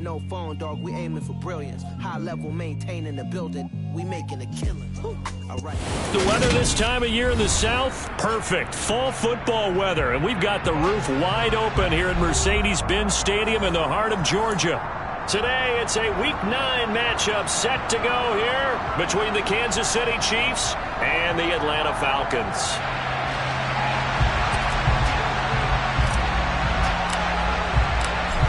No phone, dog, we aiming for brilliance. High level maintaining the building. We making a killing. All right. The weather this time of year in the South, perfect. Fall football weather. And we've got the roof wide open here at Mercedes-Benz Stadium in the heart of Georgia. Today, it's a Week 9 matchup set to go here between the Kansas City Chiefs and the Atlanta Falcons.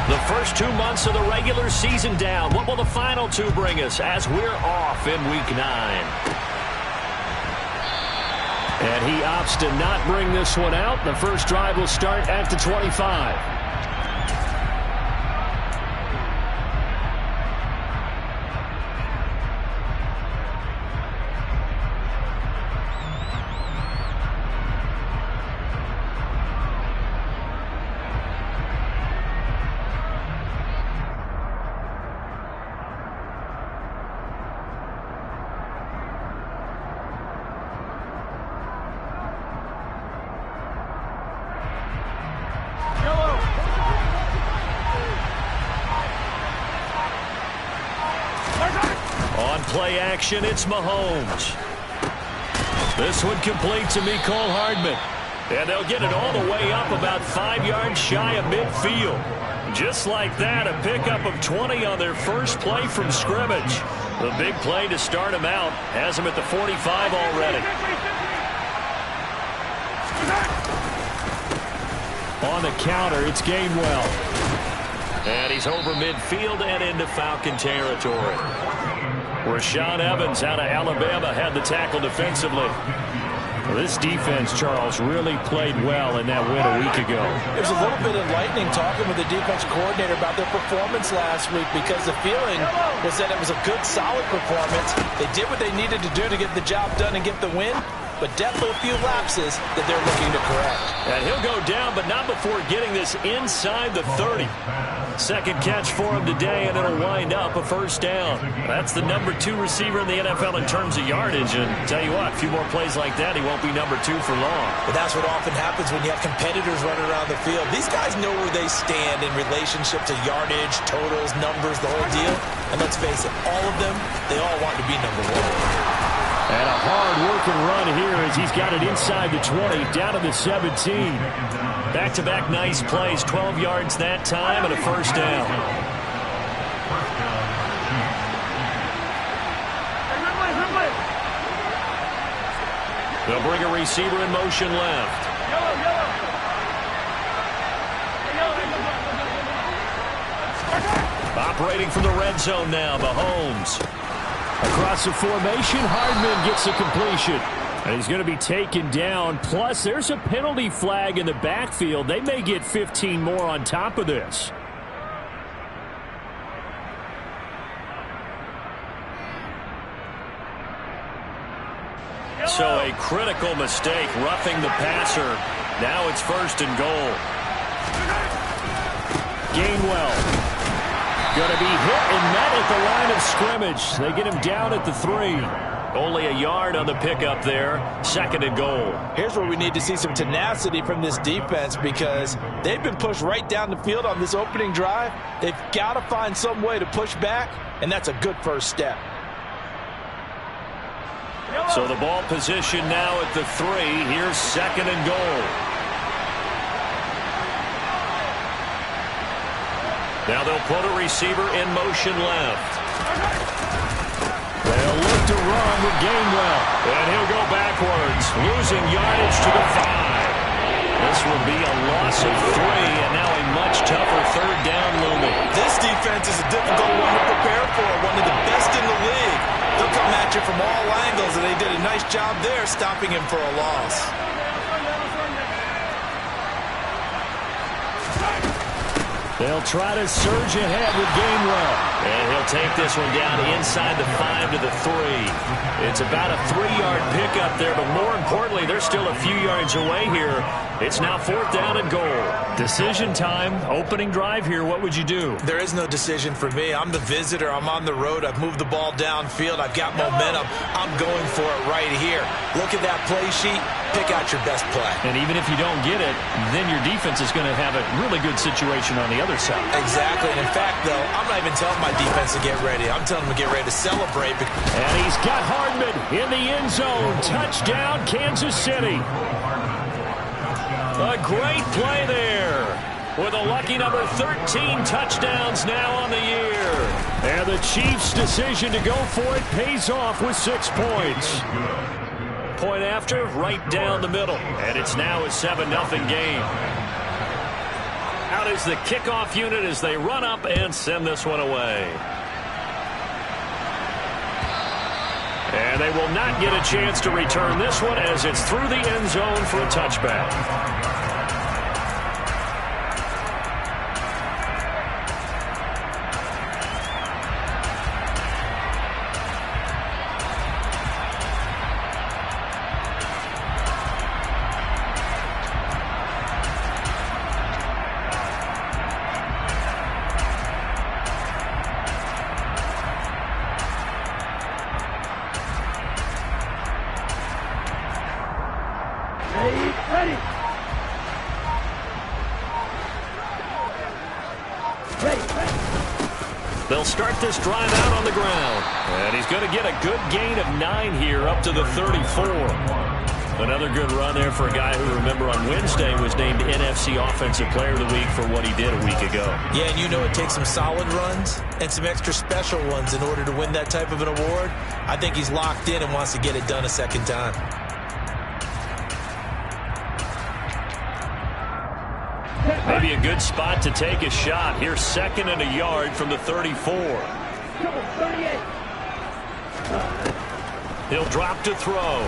The first 2 months of the regular season down. What will the final two bring us as we're off in Week 9? And he opts to not bring this one out. The first drive will start at the 25. Play action, it's Mahomes. This one complete to Mecole Hardman. And they'll get it all the way up about 5 yards shy of midfield. Just like that, a pickup of 20 on their first play from scrimmage. The big play to start him out has him at the 45 already. On the counter, it's Gainwell. And he's over midfield and into Falcon territory. Rashaan Evans out of Alabama had the tackle defensively. Well, this defense, Charles, really played well in that win a week ago. There's a little bit of lightning talking with the defense coordinator about their performance last week because the feeling was that it was a good, solid performance. They did what they needed to do to get the job done and get the win, but definitely a few lapses that they're looking to correct. And he'll go down, but not before getting this inside the 30. Second catch for him today, and it'll wind up a first down. That's the number 2 receiver in the NFL in terms of yardage. And tell you what, a few more plays like that, he won't be number 2 for long. But that's what often happens when you have competitors running around the field. These guys know where they stand in relationship to yardage, totals, numbers, the whole deal. And let's face it, all of them, they all want to be number 1. And a hard-working run here as he's got it inside the 20, down to the 17. Back-to-back nice plays, 12 yards that time and a first down. They'll bring a receiver in motion left. Operating from the red zone now, Mahomes. Across the formation, Hardman gets a completion. And he's going to be taken down. Plus, there's a penalty flag in the backfield. They may get 15 more on top of this. So a critical mistake, roughing the passer. Now it's first and goal. Gainwell. Going to be hit and met at the line of scrimmage. They get him down at the 3. Only a yard on the pickup there. Second and goal. Here's where we need to see some tenacity from this defense because they've been pushed right down the field on this opening drive. They've got to find some way to push back, and that's a good first step. So the ball position now at the 3. Here's second and goal. Now they'll put a receiver in motion left. They'll look to run with Gainwell. And he'll go backwards, losing yardage to the 5. This will be a loss of 3, and now a much tougher third down looming. This defense is a difficult one to prepare for, one of the best in the league. They'll come at you from all angles, and they did a nice job there stopping him for a loss. They'll try to surge ahead with Gainwell. And he'll take this one down inside the 5 to the 3. It's about a 3-yard pickup there, but more importantly, they're still a few yards away here. It's now 4th down and goal. Decision time, opening drive here. What would you do? There is no decision for me. I'm the visitor. I'm on the road. I've moved the ball downfield. I've got momentum. I'm going for it right here. Look at that play sheet. Pick out your best play. And even if you don't get it, then your defense is going to have a really good situation on the other side. Exactly. And in fact, though, I'm not even telling my defense to get ready. I'm telling them to get ready to celebrate. And he's got Hardman in the end zone. Touchdown, Kansas City. A great play there. With a lucky number 13 touchdowns now on the year. And the Chiefs' decision to go for it pays off with 6 points. Point after, right down the middle. And it's now a 7-0 game. Out is the kickoff unit as they run up and send this one away. And they will not get a chance to return this one as it's through the end zone for a touchback. They'll start this drive out on the ground. And he's going to get a good gain of 9 here up to the 34. Another good run there for a guy who, remember, on Wednesday was named NFC Offensive Player of the Week for what he did a week ago. Yeah, and you know it takes some solid runs and some extra special ones in order to win that type of an award. I think he's locked in and wants to get it done a second time. Maybe a good spot to take a shot. Here's 2nd and a yard from the 34. He'll drop to throw.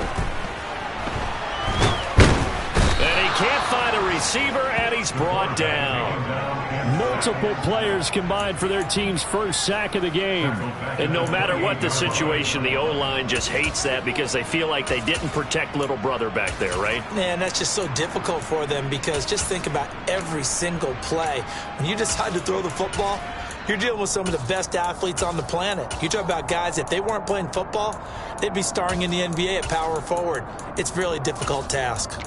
And he can't find a receiver, and he's brought down. Multiple players combined for their team's first sack of the game. And no matter what the situation, the O-line just hates that because they feel like they didn't protect little brother back there, right? Man, that's just so difficult for them because just think about every single play. When you decide to throw the football, you're dealing with some of the best athletes on the planet. You talk about guys, if they weren't playing football, they'd be starring in the NBA at power forward. It's a really difficult task.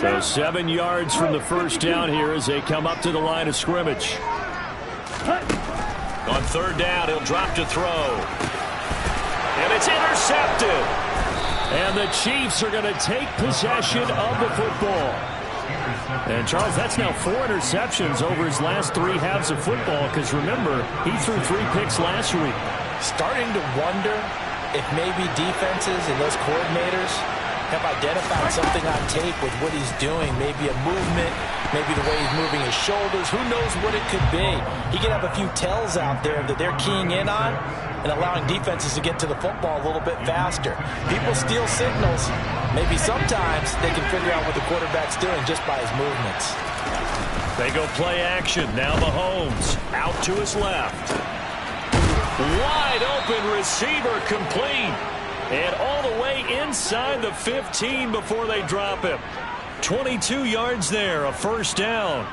So 7 yards from the first down here as they come up to the line of scrimmage. On 3rd down, he'll drop to throw. And it's intercepted. And the Chiefs are going to take possession of the football. And, Charles, that's now 4 interceptions over his last 3 halves of football because, remember, he threw 3 picks last week. Starting to wonder if maybe defenses and those coordinators have identified something on tape with what he's doing. Maybe a movement, maybe the way he's moving his shoulders. Who knows what it could be? He could have a few tells out there that they're keying in on and allowing defenses to get to the football a little bit faster. People steal signals. Maybe sometimes they can figure out what the quarterback's doing just by his movements. They go play action. Now Mahomes out to his left. Wide open receiver complete. And all the way inside the 15 before they drop him. 22 yards there, a first down.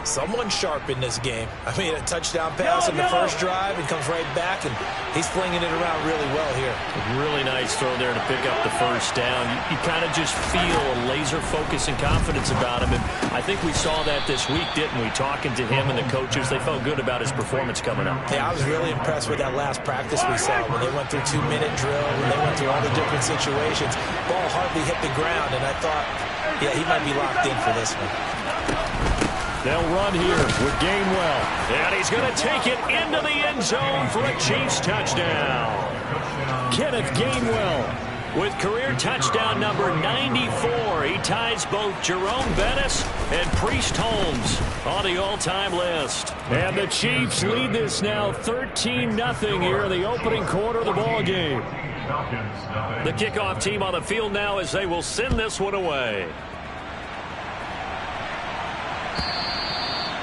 Someone sharp in this game. I mean, a touchdown pass in the first drive and comes right back, and he's flinging it around really well here. A really nice throw there to pick up the first down. You kind of just feel a laser focus and confidence about him, and I think we saw that this week, didn't we? Talking to him and the coaches, they felt good about his performance coming up. Yeah, I was really impressed with that last practice we saw when they went through 2-minute drill, when they went through all the different situations. Ball hardly hit the ground, and I thought, yeah, he might be locked in for this one. They'll run here with Gainwell. And he's going to take it into the end zone for a Chiefs touchdown. Kenneth Gainwell with career touchdown number 94. He ties both Jerome Bettis and Priest Holmes on the all-time list. And the Chiefs lead this now 13-0 here in the opening quarter of the ball game. The kickoff team on the field now as they will send this one away.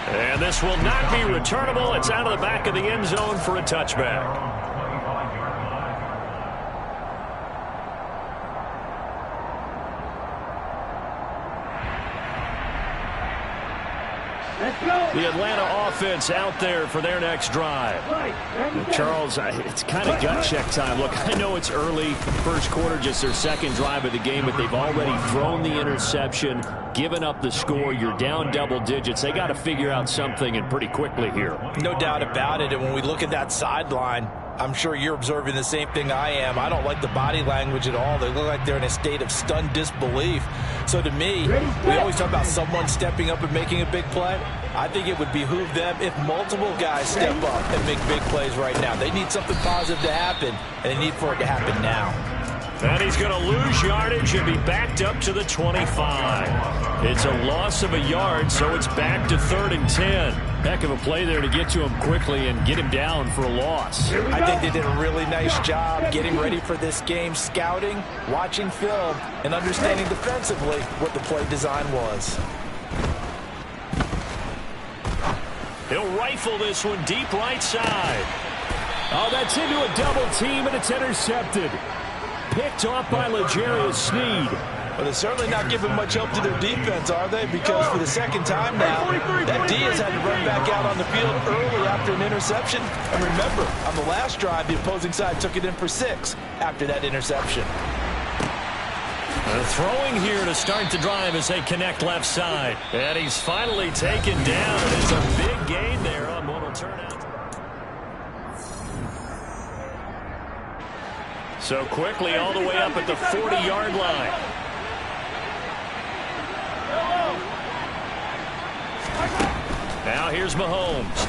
And this will not be returnable. It's out of the back of the end zone for a touchback. The Atlanta offense out there for their next drive. And Charles, it's kind of gut check time. Look, I know it's early, first quarter, just their second drive of the game, but they've already thrown the interception, given up the score. You're down double digits. They got to figure out something, and pretty quickly here. No doubt about it. And when we look at that sideline, I'm sure you're observing the same thing I am. I don't like the body language at all. They look like they're in a state of stunned disbelief. So to me, we always talk about someone stepping up and making a big play. I think it would behoove them if multiple guys step up and make big plays right now. They need something positive to happen, and they need for it to happen now. And he's going to lose yardage and be backed up to the 25. It's a loss of a yard, so it's back to 3rd and 10. Heck of a play there to get to him quickly and get him down for a loss. I think they did a really nice job getting ready for this game, scouting, watching film, and understanding defensively what the play design was. He'll rifle this one deep right side. Oh, that's into a double team, and it's intercepted. Picked off by L'Jarius Sneed. Well, they're certainly not giving much help to their defense, are they? Because for the second time now, that D has had to run back out on the field early after an interception. And remember, on the last drive, the opposing side took it in for 6 after that interception. Throwing here to start the drive as they connect left side. And he's finally taken down. It's a big gain there on what will turn out. So quickly all the way up at the 40-yard line. Now here's Mahomes.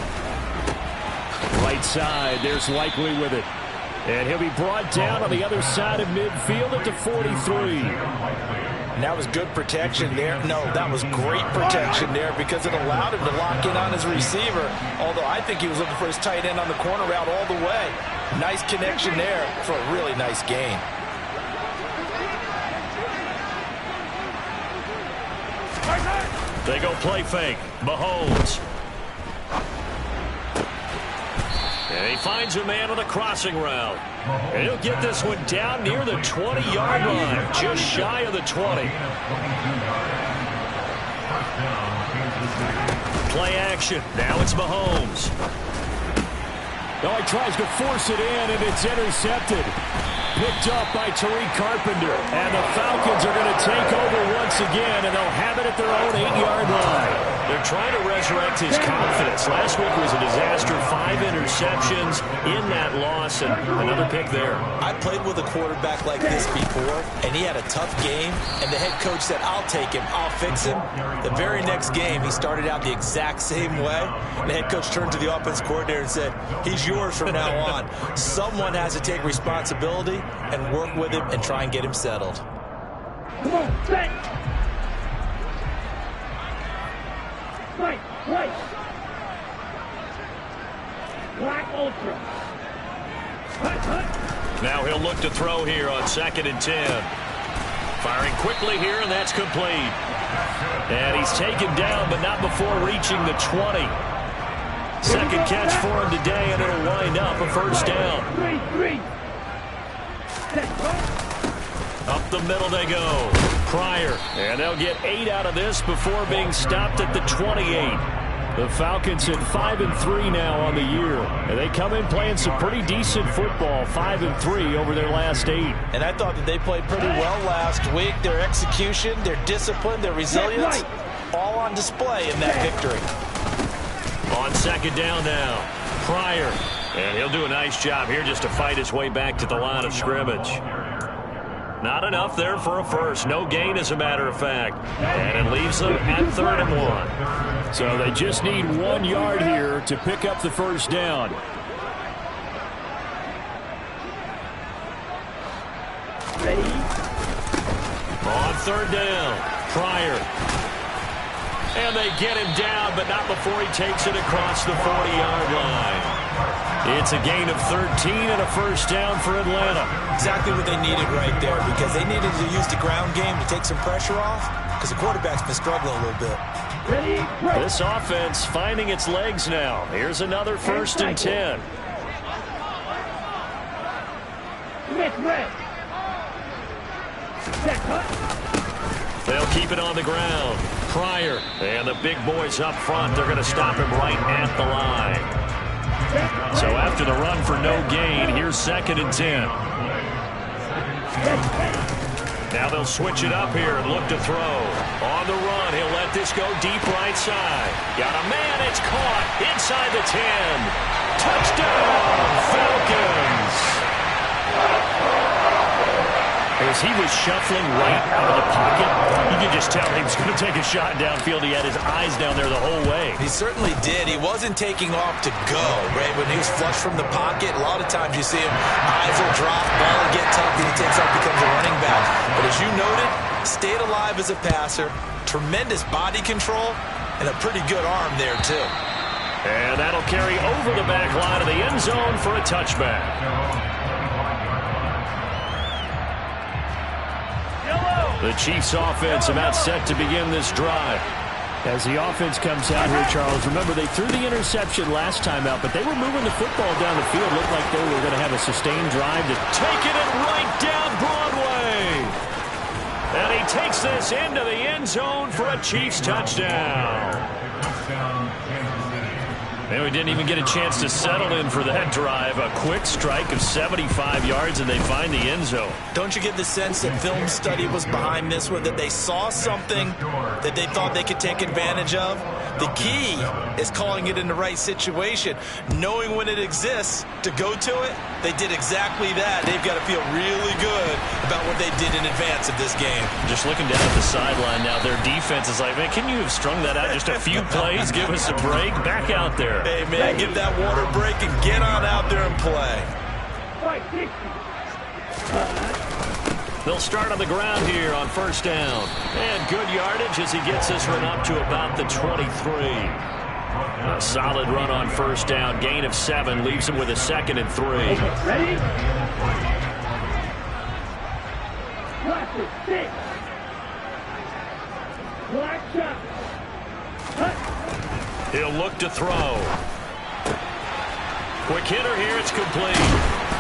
Right side, there's Likely with it. And he'll be brought down on the other side of midfield at the 43. And that was good protection there. No, that was great protection there because it allowed him to lock in on his receiver. Although I think he was looking for his tight end on the corner route all the way. Nice connection there for a really nice gain. They go play fake. Mahomes. And he finds a man on the crossing route. And he'll get this one down near the 20-yard line, just shy of the 20. Play action. Now it's Mahomes. Oh, he tries to force it in, and it's intercepted. Picked up by Tariq Carpenter. And the Falcons are going to take over once again, and they'll have it at their own 8-yard line. They're trying to resurrect his confidence. Last week was a disaster. 5 interceptions in that loss, and another pick there. I played with a quarterback like this before, and he had a tough game, and the head coach said, I'll take him, I'll fix him. The very next game, he started out the exact same way. The head coach turned to the offense coordinator and said, he's yours from now on. Someone has to take responsibility and work with him and try and get him settled. Come on, set! Right, right! Black Ultra! Hut, hut! Now he'll look to throw here on 2nd and 10. Firing quickly here, and that's complete. And he's taken down, but not before reaching the 20. Second catch for him today, and it'll wind up a first down. Three. Up the middle they go. Pryor. And they'll get 8 out of this before being stopped at the 28. The Falcons at 5-3 now on the year. And they come in playing some pretty decent football, 5-3 over their last 8. And I thought that they played pretty well last week. Their execution, their discipline, their resilience, all on display in that victory. On 2nd down now. Pryor. And he'll do a nice job here just to fight his way back to the line of scrimmage. Not enough there for a first. No gain, as a matter of fact. And it leaves them at 3rd and 1. So they just need 1 yard here to pick up the first down. Ready? On 3rd down. Pryor. And they get him down, but not before he takes it across the 40-yard line. It's a gain of 13 and a first down for Atlanta. Exactly what they needed right there, because they needed to use the ground game to take some pressure off, because the quarterback's been struggling a little bit. This offense finding its legs now. Here's another first and 10. They'll keep it on the ground. Pryor and the big boys up front. They're going to stop him right at the line. So after the run for no gain, here's second and 10. Now they'll switch it up here and look to throw. On the run, he'll let this go deep right side. Got a man, it's caught inside the 10. Touchdown, Falcons. As he was shuffling right out of the pocket, you could just tell he was going to take a shot downfield. He had his eyes down there the whole way. He certainly did. He wasn't taking off to go, right? When he was flush from the pocket, a lot of times you see him, eyes will drop, ball will get tucked, and he takes off, becomes a running back. But as you noted, stayed alive as a passer, tremendous body control, and a pretty good arm there, too. And that'll carry over the back line of the end zone for a touchback. The Chiefs offense about set to begin this drive. As the offense comes out here, Charles, remember they threw the interception last time out, but they were moving the football down the field. Looked like they were going to have a sustained drive to taking it right down Broadway. And he takes this into the end zone for a Chiefs touchdown. And we didn't even get a chance to settle in for that drive. A quick strike of 75 yards, and they find the end zone. Don't you get the sense that film study was behind this one, that they saw something that they thought they could take advantage of? The key is calling it in the right situation, knowing when it exists to go to it. They did exactly that. They've got to feel really good about what they did in advance of this game. Just looking down at the sideline now, their defense is like, man, can you have strung that out just a few plays? Give us a break. Back out there. Hey, man, give that water break and get on out there and play. They'll start on the ground here on first down. And good yardage as he gets this run up to about the 23. A solid run on first down. Gain of 7 leaves him with a 2nd and 3. Ready? Black shot. He'll look to throw. Quick hitter here. It's complete.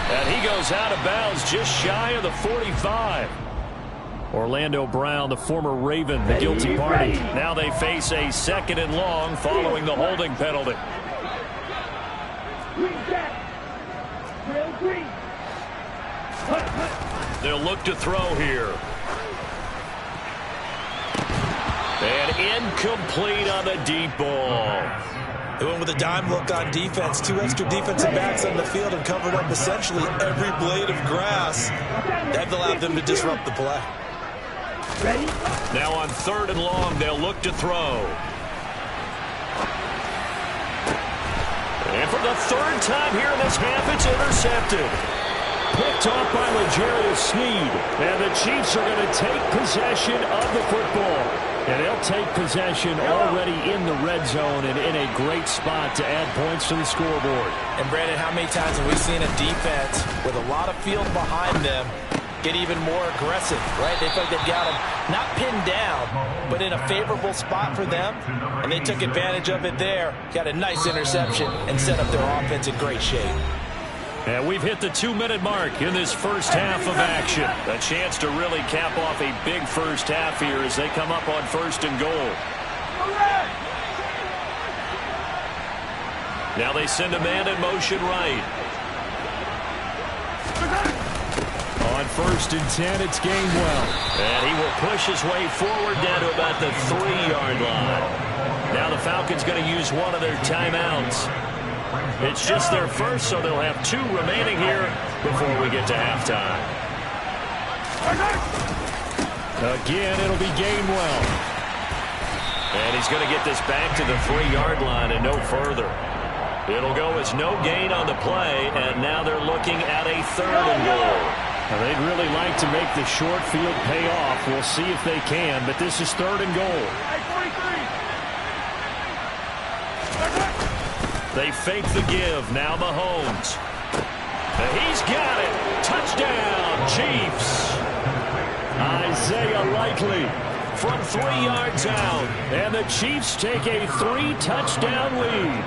And he goes out of bounds just shy of the 45. Orlando Brown, the former Raven, the guilty party. Now they face a 2nd and long following the holding penalty. They'll look to throw here. And incomplete on the deep ball. They went with a dime look on defense. 2 extra defensive backs on the field and covered up essentially every blade of grass. That allowed them to disrupt the play. Now on 3rd and long, they'll look to throw. And for the 3rd time here in this half, it's intercepted. Picked off by L'Jarius Sneed. And the Chiefs are going to take possession of the football. And they'll take possession already in the red zone and in a great spot to add points to the scoreboard. And, Brandon, how many times have we seen a defense with a lot of field behind them get even more aggressive, right? They feel like they've got them not pinned down, but in a favorable spot for them, and they took advantage of it there, got a nice interception, and set up their offense in great shape. And we've hit the 2-minute mark in this first half of action. A chance to really cap off a big first half here as they come up on 1st and goal. Now they send a man in motion right. On 1st and 10, it's Gainwell. And he will push his way forward down to about the 3-yard line. Now the Falcons going to use one of their timeouts. It's just their first, so they'll have 2 remaining here before we get to halftime. Again, it'll be Gainwell. And he's going to get this back to the 3-yard line and no further. It'll go as no gain on the play, and now they're looking at a 3rd and goal. Now, they'd really like to make the short field pay off. We'll see if they can, but this is 3rd and goal. They fake the give. Now Mahomes. He's got it. Touchdown, Chiefs. Isaiah Likely from 3 yards out. And the Chiefs take a 3-touchdown lead.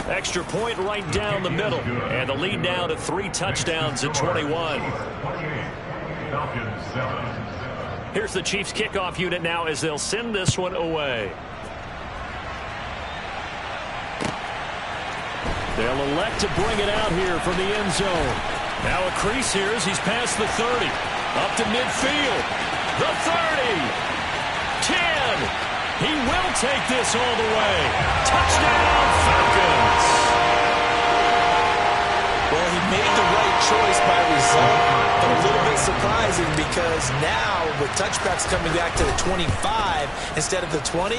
Extra point right down the middle. And the lead now to 3 touchdowns at 21. Here's the Chiefs kickoff unit now as they'll send this one away. They'll elect to bring it out here from the end zone. Now a crease here as he's past the 30. Up to midfield. The 30. 10. He will take this all the way. Touchdown, Falcons. Well, he made the right choice by result, but a little bit surprising because now with touchbacks coming back to the 25 instead of the 20,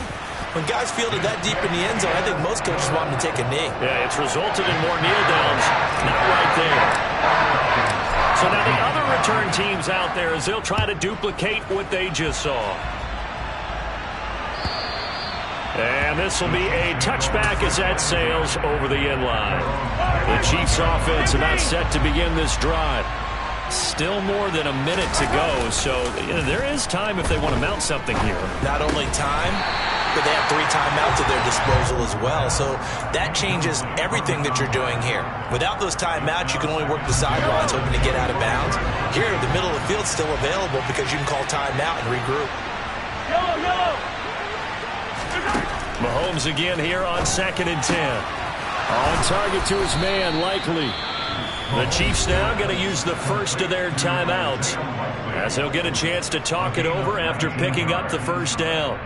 when guys fielded that deep in the end zone, I think most coaches want them to take a knee. Yeah, it's resulted in more kneel downs. Not right there. So now the other return teams out there as they'll try to duplicate what they just saw. And this will be a touchback as that sails over the end line. The Chiefs offense about set to begin this drive. Still more than a minute to go, so there is time if they want to mount something here. Not only time, but they have 3 timeouts at their disposal as well. So that changes everything that you're doing here. Without those timeouts, you can only work the sidelines hoping to get out of bounds. Here, the middle of the field's still available because you can call timeout and regroup. Mahomes again here on 2nd and 10. On target to his man, Likely. The Chiefs now going to use the first of their timeouts as he'll get a chance to talk it over after picking up the first down.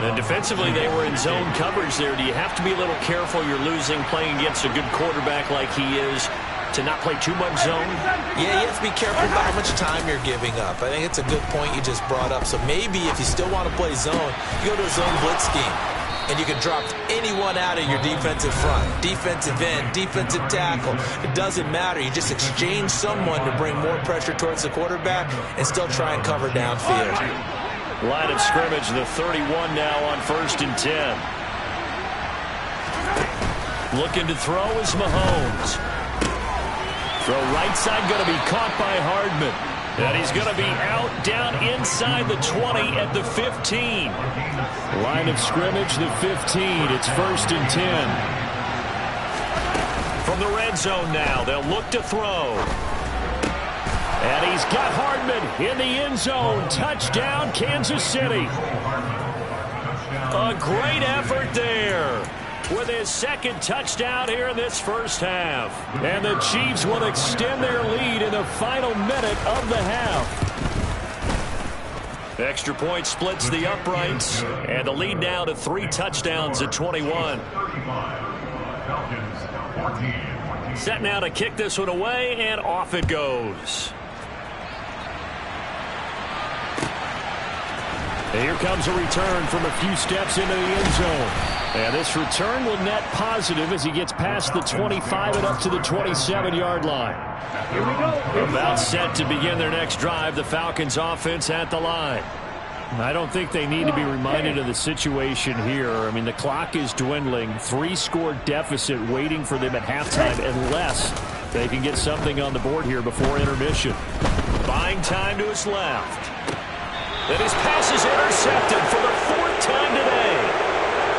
And defensively, they were in zone coverage there. Do you have to be a little careful? You're losing playing against a good quarterback like he is to not play too much zone? Yeah, you have to be careful about how much time you're giving up. I think it's a good point you just brought up. So maybe if you still want to play zone, you go to a zone blitz scheme. And you can drop anyone out of your defensive front. Defensive end, defensive tackle. It doesn't matter. You just exchange someone to bring more pressure towards the quarterback and still try and cover downfield. Line of scrimmage, the 31 now on 1st and 10. Looking to throw is Mahomes. Throw right side going to be caught by Hardman. And he's going to be out down inside the 20 at the 15. Line of scrimmage, the 15. It's 1st and 10. From the red zone now, they'll look to throw. And he's got Hardman in the end zone. Touchdown, Kansas City. A great effort there with his 2nd touchdown here in this first half. And the Chiefs will extend their lead in the final minute of the half. Extra point splits the uprights, and the lead now to 3 touchdowns at 21. Set now to kick this one away, and off it goes. And here comes a return from a few steps into the end zone. And this return will net positive as he gets past the 25 and up to the 27-yard line. Here we go. About set to begin their next drive, the Falcons offense at the line. I don't think they need to be reminded of the situation here. I mean, the clock is dwindling. 3-score deficit waiting for them at halftime unless they can get something on the board here before intermission. Buying time to his left. And his pass is intercepted for the 4th time today.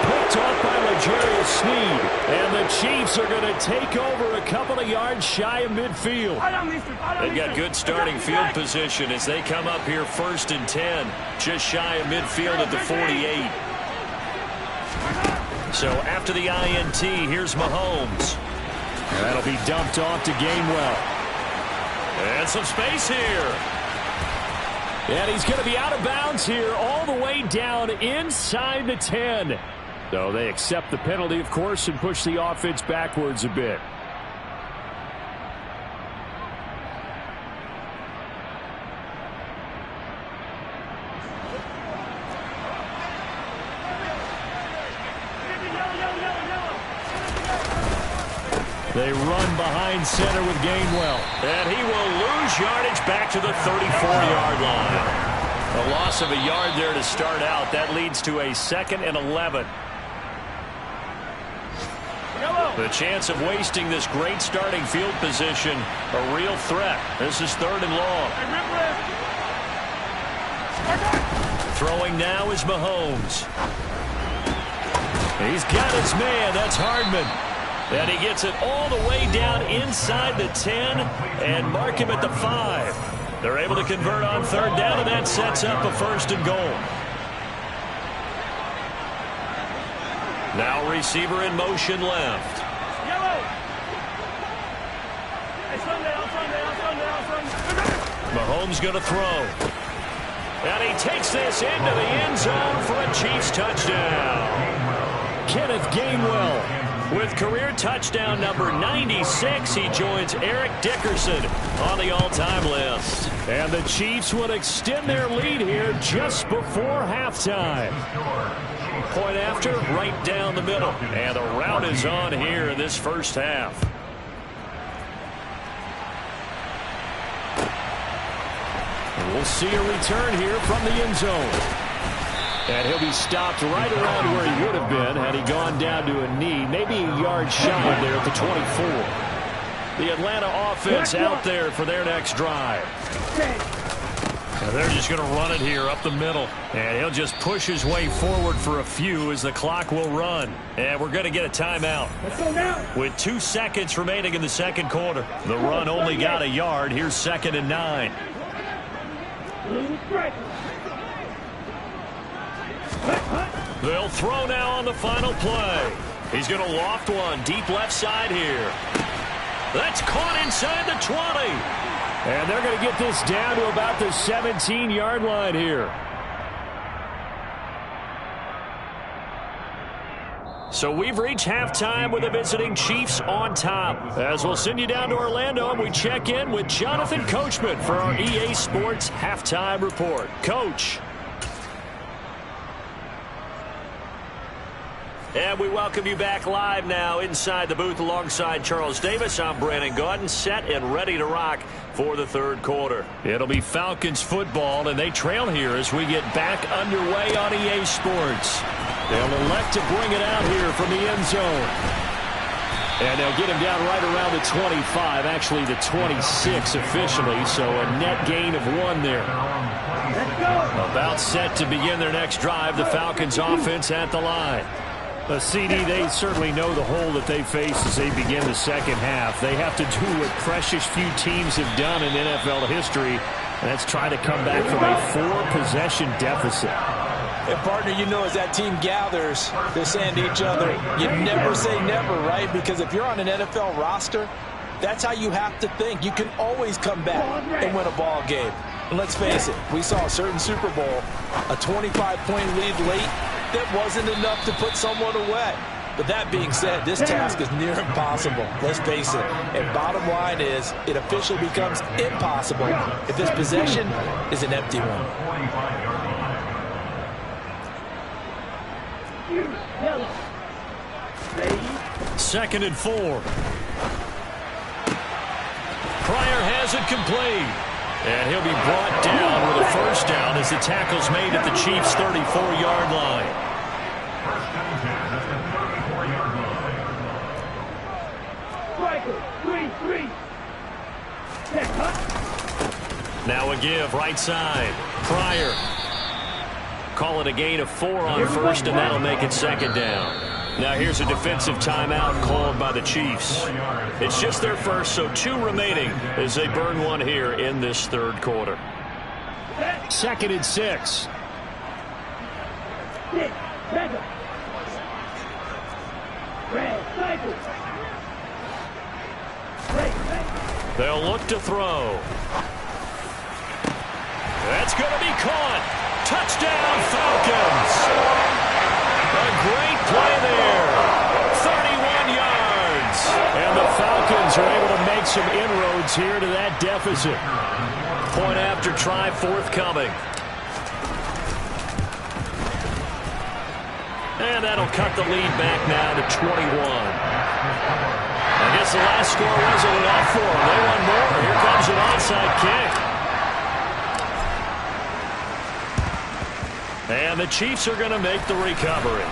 Picked off by L'Jarius Sneed. And the Chiefs are going to take over a couple of yards shy of midfield. They've got good starting field position as they come up here 1st and 10. Just shy of midfield at the 48. So after the INT, here's Mahomes. And that'll be dumped off to Gainwell. And some space here. And he's going to be out of bounds here all the way down inside the 10. So they accept the penalty, of course, and push the offense backwards a bit. They run behind center with Gainwell. And he will lose yardage back to the 34-yard line. A loss of a yard there to start out. That leads to a 2nd and 11. The chance of wasting this great starting field position, a real threat. This is 3rd and long. Throwing now is Mahomes. He's got his man. That's Hardman. And he gets it all the way down inside the 10 and mark him at the 5. They're able to convert on 3rd down, and that sets up a 1st and goal. Now receiver in motion left. Mahomes going to throw. And he takes this into the end zone for a Chiefs touchdown. Kenneth Gainwell with career touchdown number 96. He joins Eric Dickerson on the all-time list. And the Chiefs will extend their lead here just before halftime. Point after, right down the middle. And the rout is on here in this first half. We'll see a return here from the end zone. And he'll be stopped right around where he would have been had he gone down to a knee, maybe a yard shy of there at the 24. The Atlanta offense out there for their next drive. And they're just going to run it here up the middle. And he'll just push his way forward for a few as the clock will run. And we're going to get a timeout. With 2 seconds remaining in the second quarter. The run only got a yard. Here's 2nd and 9. They'll throw now on the final play. He's going to loft one deep left side here. That's caught inside the 20. And they're going to get this down to about the 17-yard line here. So we've reached halftime with the visiting Chiefs on top. As we'll send you down to Orlando, and we check in with Jonathan Coachman for our EA Sports Halftime Report. Coach. And we welcome you back live now inside the booth alongside Charles Davis. I'm Brandon Gaudin, set and ready to rock for the third quarter. It'll be Falcons football, and they trail here as we get back underway on EA Sports. They'll elect to bring it out here from the end zone. And they'll get him down right around the 25, actually the 26 officially, so a net gain of 1 there. About set to begin their next drive, the Falcons offense at the line. CD, they certainly know the hole that they face as they begin the second half. They have to do what precious few teams have done in NFL history, and that's try to come back from a 4-possession deficit. And, partner, you know, as that team gathers, they're saying to each other, you never say never, right? Because if you're on an NFL roster, that's how you have to think. You can always come back and win a ball game. And let's face it, we saw a certain Super Bowl, a 25-point lead late, that wasn't enough to put someone away. But that being said, this task is near impossible. Let's face it. And bottom line is, it officially becomes impossible if this possession is an empty one. 2nd and 4. Pryor has it complete. And he'll be brought down with a first down as the tackle's made at the Chiefs' 34-yard line. Now a give, right side. Pryor. Call it a gain of 4 on first, and that'll make it 2nd down. Now here's a defensive timeout called by the Chiefs. It's just their first, so 2 remaining as they burn 1 here in this third quarter. 2nd and 6. They'll look to throw. That's going to be caught. Touchdown, Falcons. A great play there. 31 yards. And the Falcons are able to make some inroads here to that deficit. Point after try forthcoming. And that'll cut the lead back now to 21. I guess the last score wasn't enough for them. They want more. Here comes an onside kick. And the Chiefs are going to make the recovery.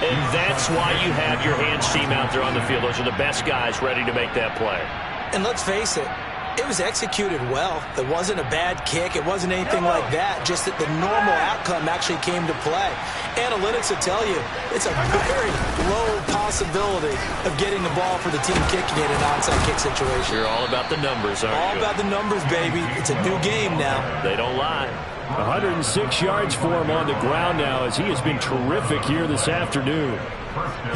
And that's why you have your hands team out there on the field. Those are the best guys ready to make that play. And let's face it, it was executed well. It wasn't a bad kick. It wasn't anything like that. Just that the normal outcome actually came to play. Analytics will tell you it's a very low possibility of getting the ball for the team kicking it in an onside kick situation. You're all about the numbers, aren't you? All about the numbers, baby. It's a new game now. They don't lie. 106 yards for him on the ground now as he has been terrific here this afternoon.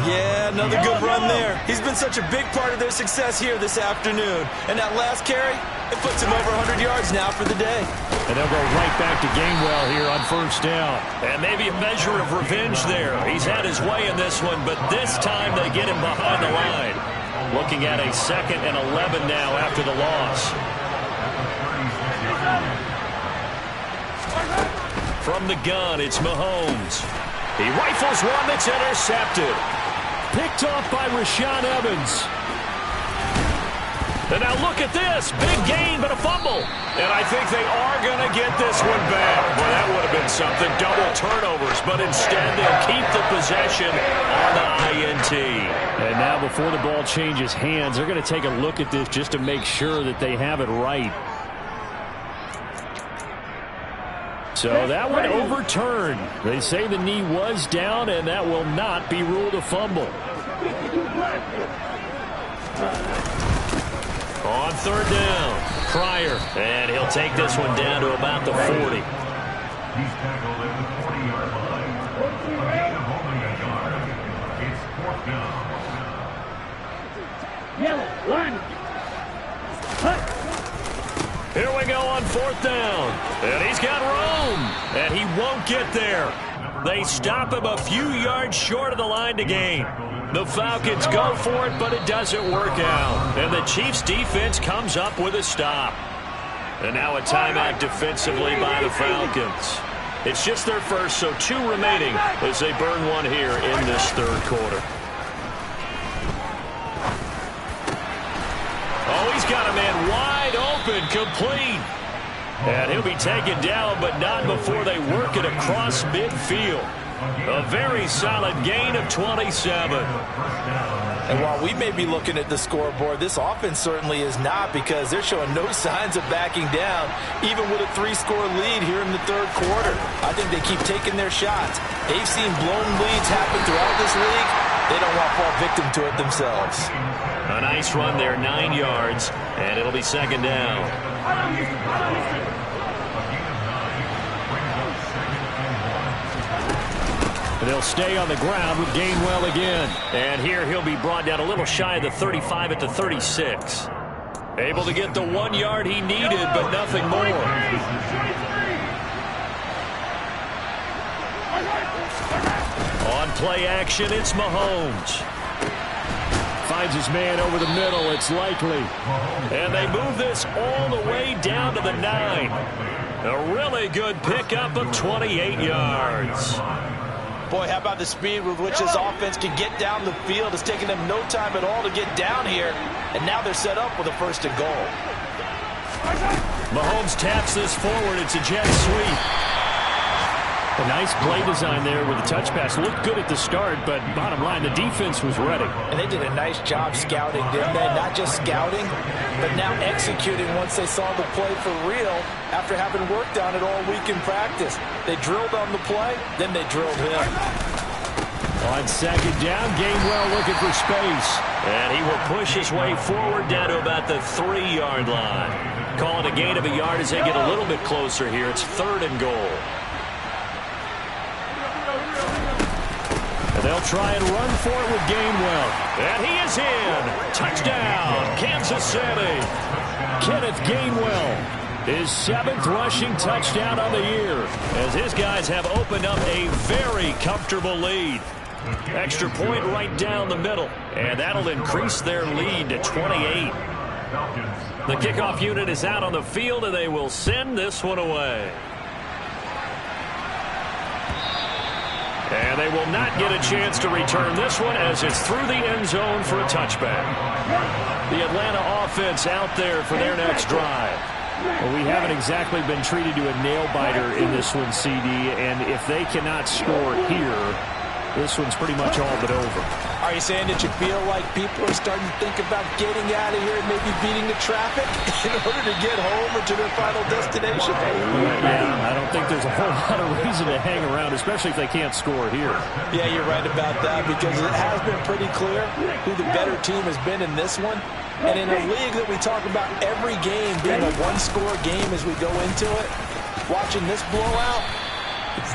Yeah, another good run there. He's been such a big part of their success here this afternoon. And that last carry, it puts him over 100 yards now for the day. And they'll go right back to Gainwell here on first down. And maybe a measure of revenge there. He's had his way in this one, but this time they get him behind the line. Looking at a 2nd and 11 now after the loss. From the gun, it's Mahomes. He rifles one that's intercepted. Picked off by Rashaan Evans. And now look at this. Big gain, but a fumble. And I think they are going to get this one back. Well, that would have been something. Double turnovers, but instead they'll keep the possession on the INT. And now before the ball changes hands, they're going to take a look at this just to make sure that they have it right. So that one overturned. They say the knee was down, and that will not be ruled a fumble. On 3rd down, Pryor. And he'll take this one down to about the 40. He's tackled at the 40-yard line. A gain of only a yard. It's 4th down. Yellow, line. Hut. Here we go on 4th down. And he's got room. And he won't get there. They stop him a few yards short of the line to gain. The Falcons go for it, but it doesn't work out. And the Chiefs' defense comes up with a stop. And now a timeout defensively by the Falcons. It's just their first, so 2 remaining as they burn one here in this 3rd quarter. Oh, he's got a man wide open, complete. And he'll be taken down, but not before they work it across midfield. A very solid gain of 27. And while we may be looking at the scoreboard, this offense certainly is not, because they're showing no signs of backing down, even with a 3-score lead here in the 3rd quarter. I think they keep taking their shots. They've seen blown leads happen throughout this league. They don't want to fall victim to it themselves. A nice run there, 9 yards, and it'll be 2nd down. And they'll stay on the ground with Gainwell again. And here he'll be brought down a little shy of the 35 at the 36. Able to get the 1 yard he needed, but nothing more. On play action, it's Mahomes. Finds his man over the middle. It's likely. And they move this all the way down to the 9. A really good pickup of 28 yards. Boy, how about the speed with which this offense can get down the field? It's taken them no time at all to get down here. And now they're set up with a 1st and goal. Mahomes taps this forward. It's a jet sweep. A nice play design there with the touch pass. Looked good at the start, but bottom line, the defense was ready. And they did a nice job scouting, didn't they? Not just scouting, but now executing once they saw the play for real after having worked on it all week in practice. They drilled on the play, then they drilled him. On 2nd down, Gainwell looking for space. And he will push his way forward down to about the 3-yard line. Call it a gain of a yard as they get a little bit closer here. It's 3rd and goal. And they'll try and run for it with Gainwell. And he is in. Touchdown, Kansas City. Kenneth Gainwell, his 7th rushing touchdown on the year, as his guys have opened up a very comfortable lead. Extra point right down the middle, and that'll increase their lead to 28. The kickoff unit is out on the field, and they will send this one away. And they will not get a chance to return this one as it's through the end zone for a touchback. The Atlanta offense out there for their next drive. Well, we haven't exactly been treated to a nail-biter in this one, CD, and if they cannot score here, this one's pretty much all but over. Are you saying that you feel like people are starting to think about getting out of here and maybe beating the traffic in order to get home or to their final destination? Yeah, I don't think there's a whole lot of reason to hang around, especially if they can't score here. Yeah, you're right about that, because it has been pretty clear who the better team has been in this one. And in a league that we talk about every game being a one-score game as we go into it, watching this blowout,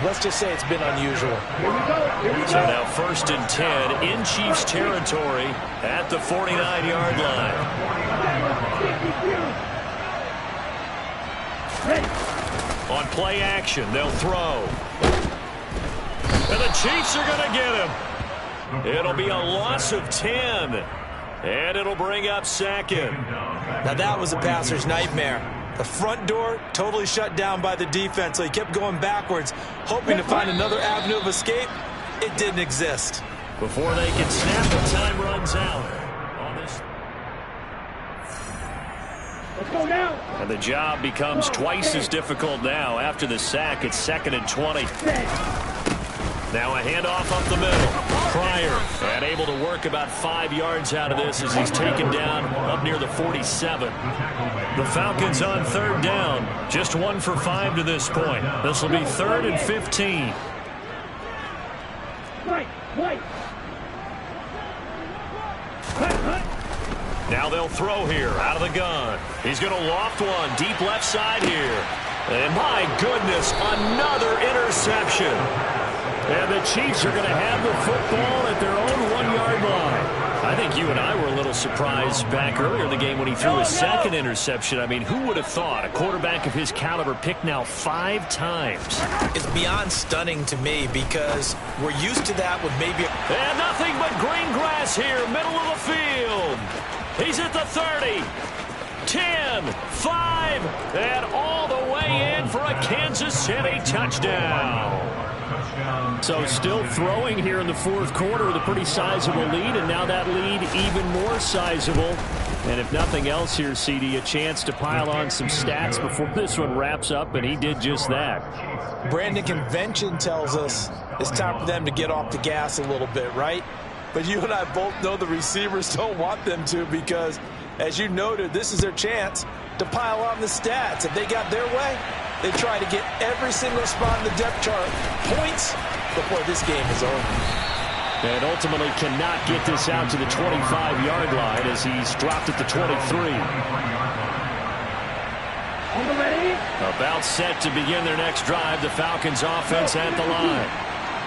let's just say it's been unusual. So now 1st and 10 in Chiefs territory at the 49-yard line. On play action, they'll throw. And the Chiefs are going to get him. It'll be a loss of 10. And it'll bring up 2nd. Now that was a passer's nightmare. The front door totally shut down by the defense, so he kept going backwards, hoping to find another avenue of escape. It didn't exist. Before they can snap, the time runs out. On this. Let's go now. And the job becomes twice as difficult now. After the sack, it's 2nd and 20. Now a handoff up the middle. Pryor, and able to work about 5 yards out of this as he's taken down up near the 47. The Falcons on 3rd down. Just 1 for 5 to this point. This will be 3rd and 15. Now they'll throw here out of the gun. He's going to loft one deep left side here. And my goodness, another interception. And the Chiefs are going to have the football at their own 1-yard line. I think you and I were a little surprised back earlier in the game when he threw his 2nd interception. I mean, who would have thought a quarterback of his caliber picked now 5 times? It's beyond stunning to me because we're used to that with maybe... And nothing but green grass here, middle of the field. He's at the 30. 10, 5, and all the way in for a Kansas City touchdown. So still throwing here in the 4th quarter with a pretty sizable lead, and now that lead even more sizable. And if nothing else here, CD, a chance to pile on some stats before this one wraps up, and he did just that. Brandon, convention tells us it's time for them to get off the gas a little bit, right? But you and I both know the receivers don't want them to because, as you noted, this is their chance to pile on the stats. If they got their way, they try to get every single spot in the depth chart points before this game is over. And ultimately cannot get this out to the 25-yard line as he's dropped at the 23. About set to begin their next drive, the Falcons offense at the line.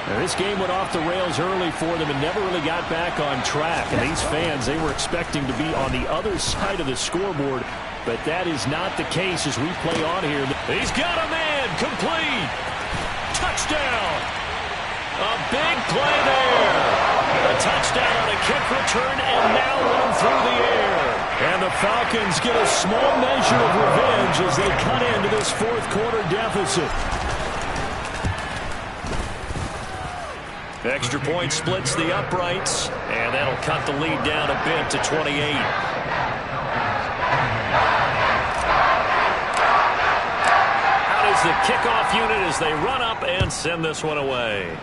Now, this game went off the rails early for them and never really got back on track. And these fans, they were expecting to be on the other side of the scoreboard, but that is not the case as we play on here. He's got a man, complete. Touchdown. A big play there. A touchdown on a kick return and now one through the air. And the Falcons get a small measure of revenge as they cut into this 4th quarter deficit. Extra point splits the uprights, and that'll cut the lead down a bit to 28. Out is the kickoff unit as they run up and send this one away.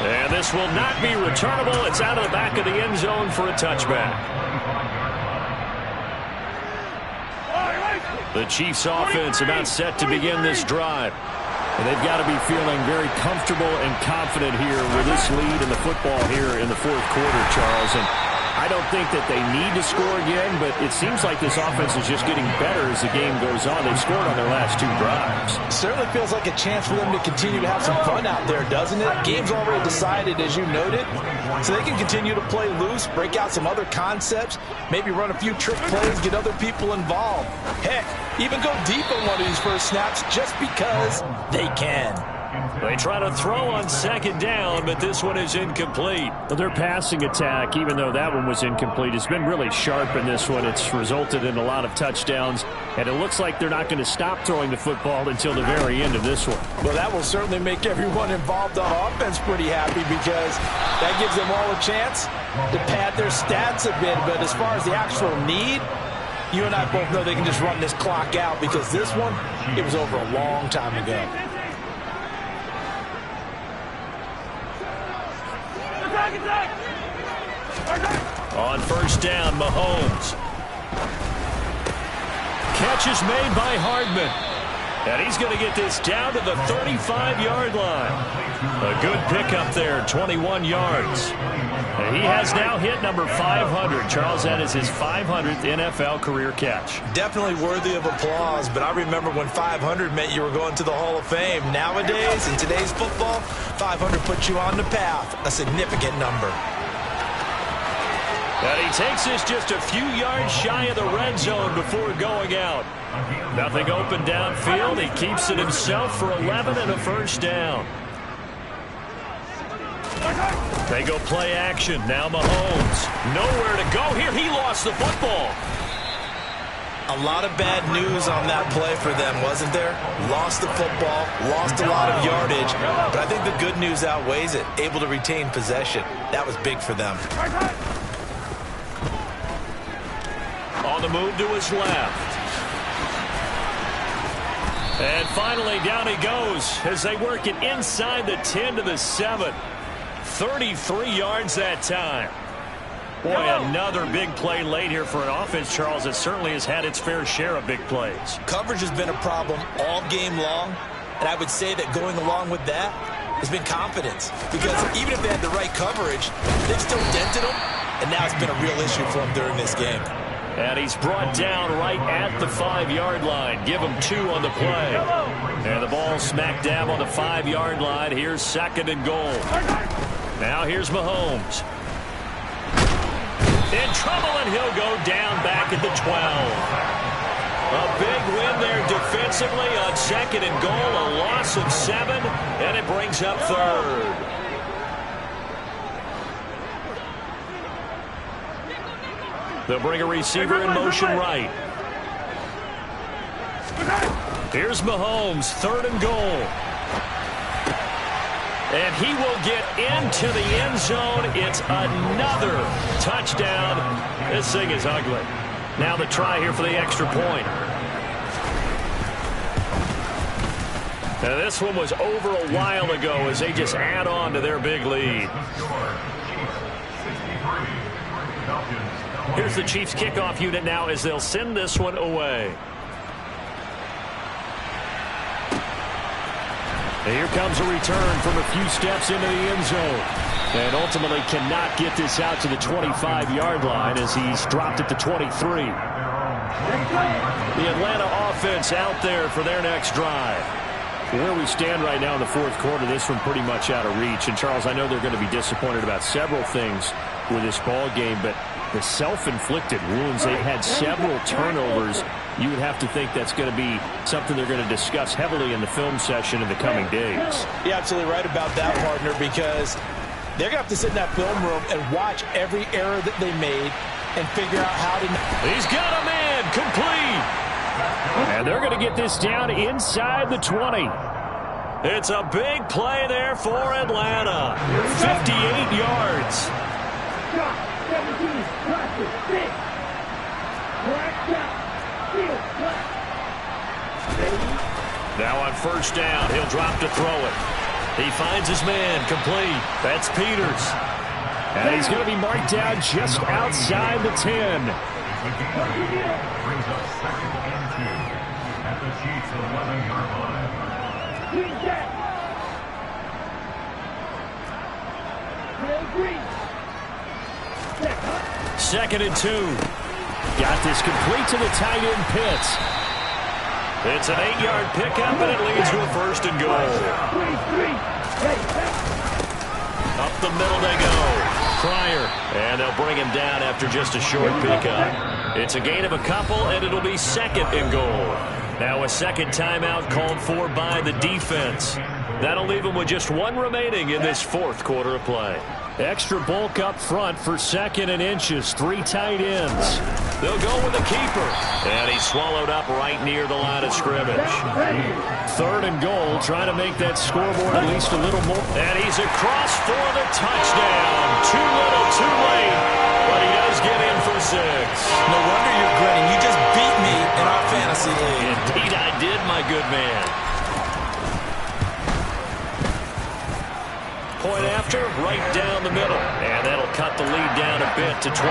And this will not be returnable. It's out of the back of the end zone for a touchback. The Chiefs offense about set to begin this drive. And they've got to be feeling very comfortable and confident here with this lead in the football here in the 4th quarter, Charles. And I don't think that they need to score again, but it seems like this offense is just getting better as the game goes on. They've scored on their last 2 drives. It certainly feels like a chance for them to continue to have some fun out there, doesn't it? Game's already decided, as you noted, so they can continue to play loose, break out some other concepts, maybe run a few trick plays, get other people involved. Heck, even go deep on one of these first snaps just because they can. They try to throw on 2nd down, but this one is incomplete. Well, their passing attack, even though that one was incomplete, has been really sharp in this one. It's resulted in a lot of touchdowns, and it looks like they're not going to stop throwing the football until the very end of this one. Well, that will certainly make everyone involved on offense pretty happy because that gives them all a chance to pad their stats a bit. But as far as the actual need, you and I both know they can just run this clock out because this one, it was over a long time ago. On first down, Mahomes. Catch is made by Hardman. And he's going to get this down to the 35-yard line. A good pickup there, 21 yards. And he has now hit number 500. Charles, that is his 500th NFL career catch. Definitely worthy of applause, but I remember when 500 meant you were going to the Hall of Fame. Nowadays, in today's football, 500 puts you on the path, a significant number. And he takes this just a few yards shy of the red zone before going out. Nothing open downfield. He keeps it himself for 11 and a first down. They go play action. Now Mahomes. Nowhere to go here. He lost the football. A lot of bad news on that play for them, wasn't there? Lost the football, lost a lot of yardage, but I think the good news outweighs it. Able to retain possession. That was big for them. On the move to his left. And finally, down he goes as they work it inside the 10 to the 7. 33 yards that time. Boy, another big play late here for an offense, Charles, that certainly has had its fair share of big plays. Coverage has been a problem all game long, and I would say that going along with that has been confidence. Because even if they had the right coverage, they've still dented them, and now it's been a real issue for them during this game. And he's brought down right at the 5-yard line. Give him 2 on the play. And the ball smack dab on the 5-yard line. Here's second and goal. Now here's Mahomes. In trouble, and he'll go down back at the 12. A big win there defensively on second and goal. A loss of 7, and it brings up third. They'll bring a receiver in motion right. Here's Mahomes, third and goal. And he will get into the end zone. It's another touchdown. This thing is ugly. Now the try here for the extra point. Now this one was over a while ago as they just add on to their big lead. Here's the Chiefs kickoff unit now as they'll send this one away. And here comes a return from a few steps into the end zone. And ultimately cannot get this out to the 25-yard line as he's dropped it to 23. The Atlanta offense out there for their next drive. Where we stand right now in the fourth quarter, this one pretty much out of reach. And, Charles, I know they're going to be disappointed about several things with this ball game, but the self-inflicted wounds, they've had several turnovers. You would have to think that's going to be something they're going to discuss heavily in the film session in the coming days. You're absolutely right about that, partner, because they're going to have to sit in that film room and watch every error that they made and figure out how to... He's got a man complete. And they're going to get this down inside the 20. It's a big play there for Atlanta. 58 yards. Now on first down, he'll drop to throw it. He finds his man complete. That's Peters. And he's going to be marked down just outside the 10. Brings up second and 2 at the Chiefs' 11-yard line. Second and 2. Got this complete to the tight end Pitts. It's an 8-yard pickup, and it leads to a first and goal. Up the middle they go. Pryor, and they'll bring him down after just a short pickup. It's a gain of a couple, and it'll be second and goal. Now a second timeout called for by the defense. That'll leave them with just one remaining in this fourth quarter of play. Extra bulk up front for 2nd and inches. 3 tight ends. They'll go with the keeper. And he's swallowed up right near the line of scrimmage. 3rd and goal, trying to make that scoreboard at least a little more. And he's across for the touchdown. Too little, too late. But he does get in for 6. No wonder you're grinning. You just beat me in our fantasy league. Indeed I did, my good man. Point after, right down the middle. And that'll cut the lead down a bit to 28.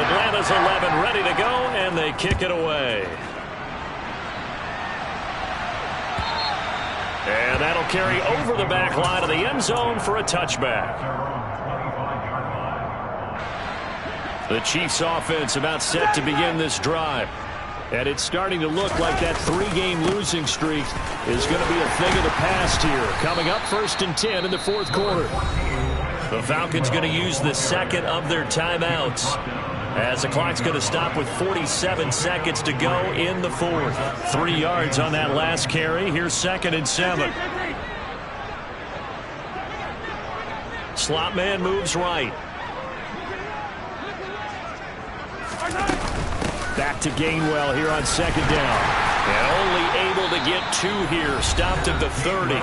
Atlanta's 11 ready to go, and they kick it away. And that'll carry over the back line of the end zone for a touchback. The Chiefs offense about set to begin this drive. And it's starting to look like that 3-game losing streak is going to be a thing of the past here. Coming up 1st and 10 in the 4th quarter. The Falcons going to use the 2nd of their timeouts, as the clock's going to stop with 47 seconds to go in the 4th. 3 yards on that last carry. Here's 2nd and 7. Slot man moves right. Back to Gainwell here on 2nd down. And only able to get 2 here. Stopped at the 30.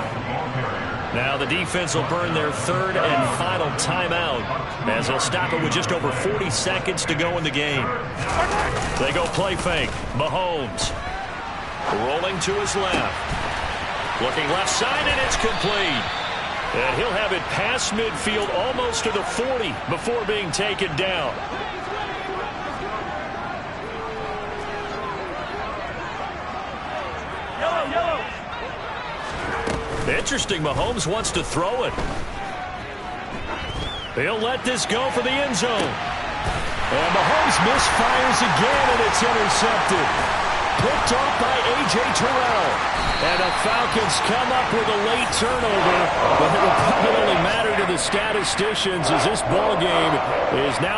Now the defense will burn their 3rd and final timeout, as they'll stop it with just over 40 seconds to go in the game. They go play fake. Mahomes rolling to his left. Looking left side, and it's complete. And he'll have it past midfield almost to the 40 before being taken down. Interesting, Mahomes wants to throw it. He'll let this go for the end zone. And Mahomes misfires again, and it's intercepted. Picked off by A.J. Terrell. And the Falcons come up with a late turnover, but it will probably only matter to the statisticians as this ball game is now